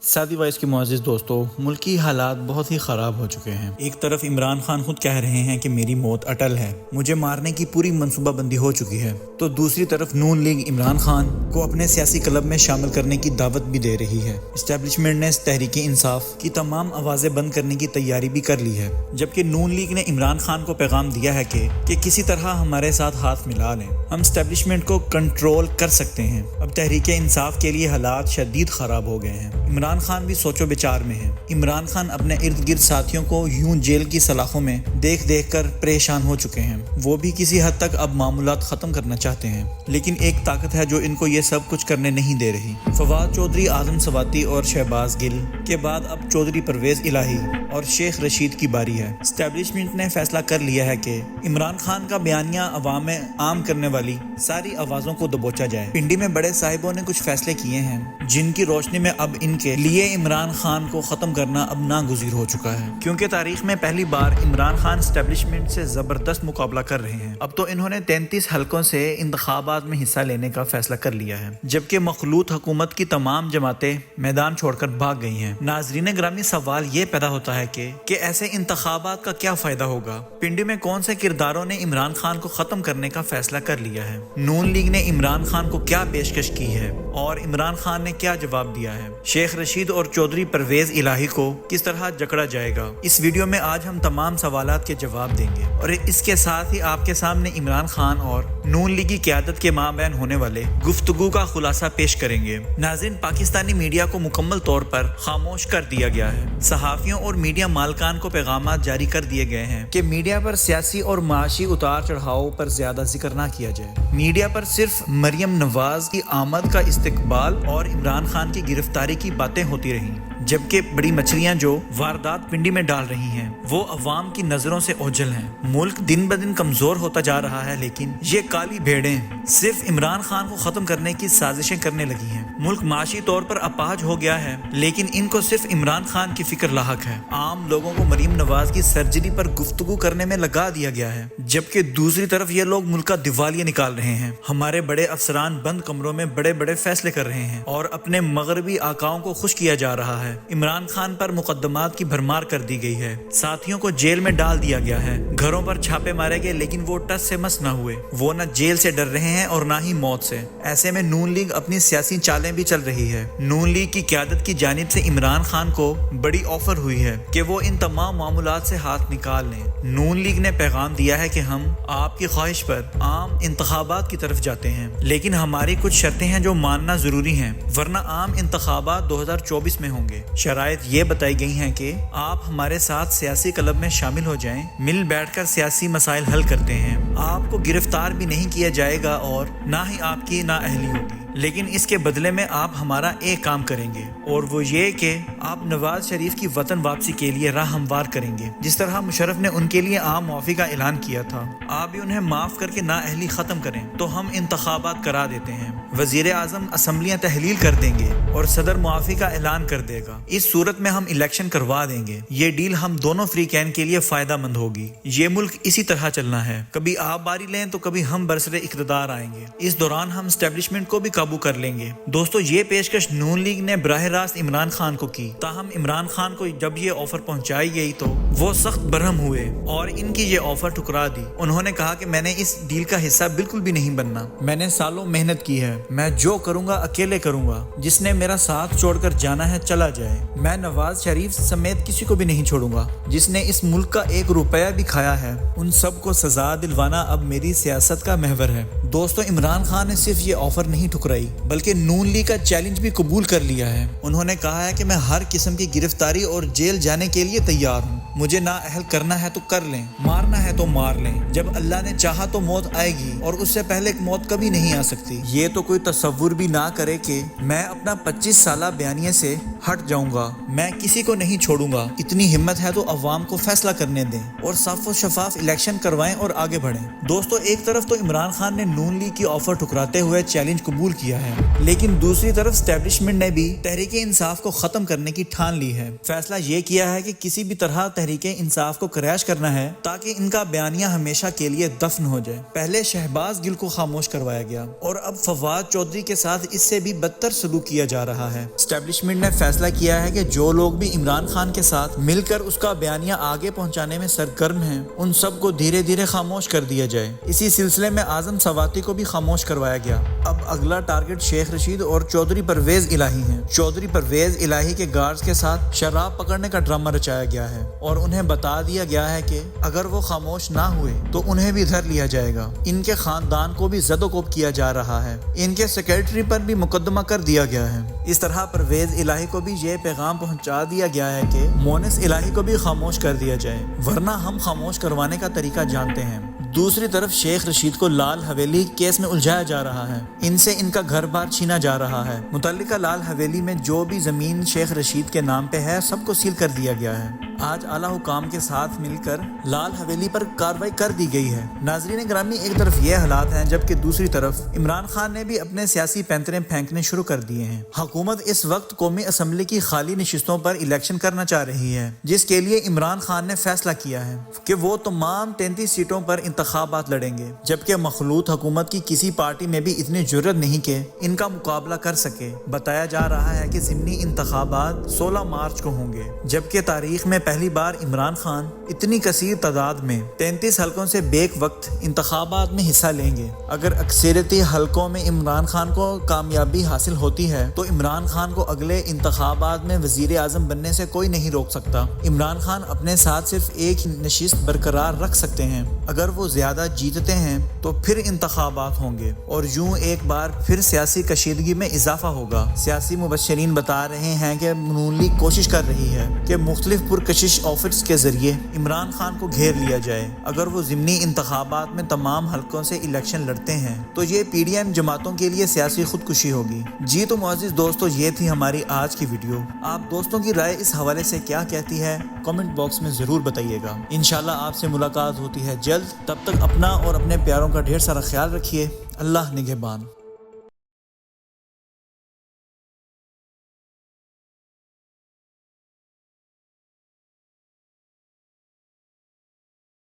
سادی وائس کے معزز دوستو، ملکی حالات بہت ہی خراب ہو چکے ہیں۔ ایک طرف عمران خان خود کہہ رہے ہیں کہ میری موت اٹل ہے، مجھے مارنے کی پوری منصوبہ بندی ہو چکی ہے، تو دوسری طرف نون لیگ عمران خان کو اپنے سیاسی کلب میں شامل کرنے کی دعوت بھی دے رہی ہے۔ اسٹیبلشمنٹ نے تحریک انصاف کی تمام آوازیں بند کرنے کی تیاری بھی کر لی ہے، جبکہ نون لیگ نے عمران خان کو پیغام دیا ہے کہ کسی طرح ہمارے ساتھ ہاتھ ملا لیں، ہم اسٹیبلشمنٹ کو کنٹرول کر سکتے ہیں۔ اب تحریک انصاف کے لیے حالات شدید خراب ہو گئے ہیں۔ عمران خان بھی سوچو بچار میں ہے۔ عمران خان اپنے ارد گرد ساتھیوں کو یوں جیل کی سلاخوں میں دیکھ کر پریشان ہو چکے ہیں۔ وہ بھی کسی حد تک اب معاملات ختم کرنا چاہتے ہیں، لیکن ایک طاقت ہے جو ان کو یہ سب کچھ کرنے نہیں دے رہی۔ فواد چودھری، اعظم سواتی اور شہباز گل کے بعد اب چودھری پرویز الہی اور شیخ رشید کی باری ہے۔ اسٹیبلشمنٹ نے فیصلہ کر لیا ہے کہ عمران خان کا بیانیہ عوام میں عام کرنے والی ساری آوازوں کو دبوچا جائے۔ پنڈی میں بڑے صاحبوں نے کچھ فیصلے کیے ہیں جن کی روشنی میں اب ان کے لیے عمران خان کو ختم کرنا اب ناگزیر ہو چکا ہے، کیونکہ تاریخ میں پہلی بار عمران خان اسٹیبلشمنٹ سے زبردست مقابلہ کر رہے ہیں۔ اب تو انہوں نے 33 حلقوں سے انتخابات میں حصہ لینے کا فیصلہ کر لیا ہے، جبکہ مخلوط حکومت کی تمام جماعتیں میدان چھوڑ کر بھاگ گئی ہیں۔ ناظرین گرامی، سوال یہ پیدا ہوتا ہے کہ ایسے انتخابات کا کیا فائدہ ہوگا؟ پنڈی میں کون سے کرداروں نے عمران خان کو ختم کرنے کا فیصلہ کر لیا ہے؟ نون لیگ نے عمران خان کو کیا پیشکش کی ہے اور عمران خان نے کیا جواب دیا ہے؟ شیخ رشید اور چودھری پرویز الہی کو کس طرح جکڑا جائے گا؟ اس ویڈیو میں آج ہم تمام سوالات کے جواب دیں گے، اور اس کے ساتھ ہی آپ کے سامنے عمران خان اور نون لیگی قیادت کے مابین ہونے والے گفتگو کا خلاصہ پیش کریں گے۔ ناظرین، پاکستانی میڈیا کو مکمل طور پر خاموش کر دیا گیا ہے۔ صحافیوں اور میڈیا مالکان کو پیغامات جاری کر دیے گئے ہیں کہ میڈیا پر سیاسی اور معاشی اتار چڑھاؤ پر زیادہ ذکر نہ کیا جائے۔ میڈیا پر صرف مریم نواز کی آمد کا استقبال اور عمران خان کی گرفتاری کی باتیں ہوتی رہیں، جبکہ بڑی مچھلیاں جو واردات پنڈی میں ڈال رہی ہیں وہ عوام کی نظروں سے اوجھل ہیں۔ ملک دن بدن کمزور ہوتا جا رہا ہے، لیکن یہ کالی بھیڑیں صرف عمران خان کو ختم کرنے کی سازشیں کرنے لگی ہیں۔ ملک معاشی طور پر اپاہج ہو گیا ہے، لیکن ان کو صرف عمران خان کی فکر لاحق ہے۔ عام لوگوں کو مریم نواز کی سرجری پر گفتگو کرنے میں لگا دیا گیا ہے، جبکہ دوسری طرف یہ لوگ ملک کا دیوالیہ نکال رہے ہیں۔ ہمارے بڑے افسران بند کمروں میں بڑے بڑے فیصلے کر رہے ہیں اور اپنے مغربی آقاؤں کو خوش کیا جا رہا ہے۔ عمران خان پر مقدمات کی بھرمار کر دی گئی ہے، ساتھیوں کو جیل میں ڈال دیا گیا ہے، گھروں پر چھاپے مارے گئے، لیکن وہ ٹس سے مس نہ ہوئے۔ وہ نہ جیل سے ڈر رہے ہیں اور نہ ہی موت سے۔ ایسے میں نون لیگ اپنی سیاسی چالیں بھی چل رہی ہے۔ نون لیگ کی قیادت کی جانب سے عمران خان کو بڑی آفر ہوئی ہے کہ وہ ان تمام معاملات سے ہاتھ نکال لیں۔ نون لیگ نے پیغام دیا ہے کہ ہم آپ کی خواہش پر عام انتخابات کی طرف جاتے ہیں، لیکن ہماری کچھ شرطیں ہیں جو ماننا ضروری ہیں، ورنہ عام انتخابات 2024 میں ہوں گے۔ شرائط یہ بتائی گئی ہیں کہ آپ ہمارے ساتھ سیاسی کلب میں شامل ہو جائیں، مل بیٹھ کر سیاسی مسائل حل کرتے ہیں، آپ کو گرفتار بھی نہیں کیا جائے گا اور نہ ہی آپ کی نااہلی ہوگی، لیکن اس کے بدلے میں آپ ہمارا ایک کام کریں گے، اور وہ یہ کہ آپ نواز شریف کی وطن واپسی کے لیے راہ ہموار کریں گے، جس طرح مشرف نے ان کے لیے عام معافی کا اعلان کیا تھا۔ آپ بھی انہیں معاف کر کے نااہلی ختم کریں تو ہم انتخابات کرا دیتے ہیں، وزیر اعظم اسمبلیاں تحلیل کر دیں گے اور صدر معافی کا اعلان کر دے گا۔ اس صورت میں ہم الیکشن کروا دیں گے۔ یہ ڈیل ہم دونوں فریقین کے لیے فائدہ مند ہوگی۔ یہ ملک اسی طرح چلنا ہے، کبھی آپ باری لیں تو کبھی ہم برسر اقتدار آئیں گے۔ اس دوران ہم اسٹیبلشمنٹ کو بھی قابو کر لیں گے۔ دوستو، یہ پیشکش نون لیگ نے براہ راست عمران خان کو کی، تاہم عمران خان کو جب یہ آفر پہنچائی گئی تو وہ سخت برہم ہوئے اور ان کی یہ آفر ٹھکرا دی۔ انہوں نے کہا کہ میں نے اس ڈیل کا حصہ بالکل بھی نہیں بننا، میں نے سالوں محنت کی ہے، میں جو کروں گا اکیلے کروں گا، جس نے میرا ساتھ چھوڑ کر جانا ہے چلا جائے۔ میں نواز شریف سمیت کسی کو بھی نہیں چھوڑوں گا جس نے اس ملک کا 1 روپیہ بھی کھایا ہے۔ ان سب کو سزا دلوانا اب میری سیاست کا محور ہے۔ دوستو، عمران خان نے صرف یہ آفر نہیں ٹھکرائی بلکہ نون لیگ کا چیلنج بھی قبول کر لیا ہے۔ انہوں نے کہا ہے کہ میں ہر قسم کی گرفتاری اور جیل جانے کے لیے تیار ہوں، مجھے نااہل کرنا ہے تو کر لیں، مارنا ہے تو مار لیں، جب اللہ نے چاہا تو موت آئے گی اور اس سے پہلے ایک موت کبھی نہیں آ سکتی۔ یہ تو کوئی تصور بھی نہ کرے کہ میں اپنا 25 سالہ بیانیے سے ہٹ جاؤں گا، میں کسی کو نہیں چھوڑوں گا۔ اتنی ہمت ہے تو عوام کو فیصلہ کرنے دیں اور صاف و شفاف الیکشن کروائیں اور آگے بڑھیں۔ دوستو، ایک طرف تو عمران خان نے نون لیگ کی آفر ٹھکراتے ہوئے چیلنج قبول کیا ہے، لیکن دوسری طرف اسٹیبلشمنٹ نے بھی تحریک انصاف کو ختم کرنے کی ٹھان لی ہے۔ فیصلہ یہ کیا ہے کہ کسی بھی طرح تحریک انصاف کو کریش کرنا ہے تاکہ ان کا بیانیہ ہمیشہ کے لیے دفن ہو جائے۔ پہلے شہباز گل کو خاموش کروایا گیا اور اب فواد چودھری کے ساتھ اس سے بھی بدتر سلوک کیا جا رہا ہے۔ اسٹیبلشمنٹ نے فیصلہ کیا ہے کہ جو لوگ بھی عمران خان کے ساتھ مل کر اس کا بیانیہ آگے پہنچانے میں سرگرم ہیں ان سب کو دھیرے دھیرے خاموش کر دیا جائے۔ اسی سلسلے میں اعظم سواتی کو بھی خاموش کروایا گیا۔ اب اگلا ٹارگٹ شیخ رشید اور چودھری پرویز الہی ہیں۔ چودھری پرویز الہی کے گارڈز کے ساتھ شراب پکڑنے کا ڈرامہ رچایا گیا ہے اور انہیں بتا دیا گیا ہے کہ اگر وہ خاموش نہ ہوئے تو انہیں بھی دھر لیا جائے گا۔ ان کے خاندان کو بھی زد و کوب کیا جا رہا ہے۔ ان کے سیکرٹری پر بھی مقدمہ کر دیا گیا ہے۔ اس طرح پرویز الہی کو بھی یہ پیغام پہنچا دیا گیا ہے کہ مونس الہی کو بھی خاموش کر دیا جائے، ورنہ ہم خاموش کروانے کا طریقہ جانتے ہیں۔ دوسری طرف شیخ رشید کو لال حویلی کیس میں الجھایا جا رہا ہے۔ ان سے ان کا گھر بار چھینا جا رہا ہے۔ متعلقہ لال حویلی میں جو بھی زمین شیخ رشید کے نام پہ ہے سب کو سیل کر دیا گیا ہے۔ آج اعلیٰ حکام کے ساتھ مل کر لال حویلی پر کارروائی کر دی گئی ہے۔ ناظرین گرامی، ایک طرف یہ حالات ہیں جبکہ دوسری طرف عمران خان نے بھی اپنے سیاسی پینتریں پھینکنے شروع کر دیے ہیں۔ حکومت اس وقت قومی اسمبلی کی خالی نشستوں پر الیکشن کرنا چاہ رہی ہے، جس کے لیے عمران خان نے فیصلہ کیا ہے کہ وہ تمام 33 سیٹوں پر انتخابات لڑیں گے، جبکہ مخلوط حکومت کی کسی پارٹی میں بھی اتنی جرت نہیں کہ ان کا مقابلہ کر سکے۔ بتایا جا رہا ہے کہ ضمنی انتخابات 16 مارچ کو ہوں گے، جبکہ تاریخ میں پہلی بار عمران خان اتنی کثیر تعداد میں 33 حلقوں سے بیک وقت انتخابات میں حصہ لیں گے۔ اگر اکثریتی حلقوں میں عمران خان کو کامیابی حاصل ہوتی ہے تو عمران خان کو اگلے انتخابات میں وزیر اعظم بننے سے کوئی نہیں روک سکتا۔ عمران خان اپنے ساتھ صرف ایک نشست برقرار رکھ سکتے ہیں۔ اگر وہ زیادہ جیتتے ہیں تو پھر انتخابات ہوں گے اور یوں ایک بار پھر سیاسی کشیدگی میں اضافہ ہوگا۔ سیاسی مبشرین بتا رہے ہیں کہ نون لیگ کوشش کر رہی ہے کہ مختلف پرکشش آفرز کے ذریعے عمران خان کو گھیر لیا جائے۔ اگر وہ ضمنی انتخابات میں تمام حلقوں سے الیکشن لڑتے ہیں تو یہ پی ڈی ایم جماعتوں کے لیے سیاسی خودکشی ہوگی۔ جی تو معزز دوستو، یہ تھی ہماری آج کی ویڈیو۔ آپ دوستوں کی رائے اس حوالے سے کیا کہتی ہے کامنٹ باکس میں ضرور بتائیے گا۔ انشاءاللہ آپ سے ملاقات ہوتی ہے جلد، تب تک اپنا اور اپنے پیاروں کا ڈھیر سارا خیال رکھیے۔ اللہ نگہبان۔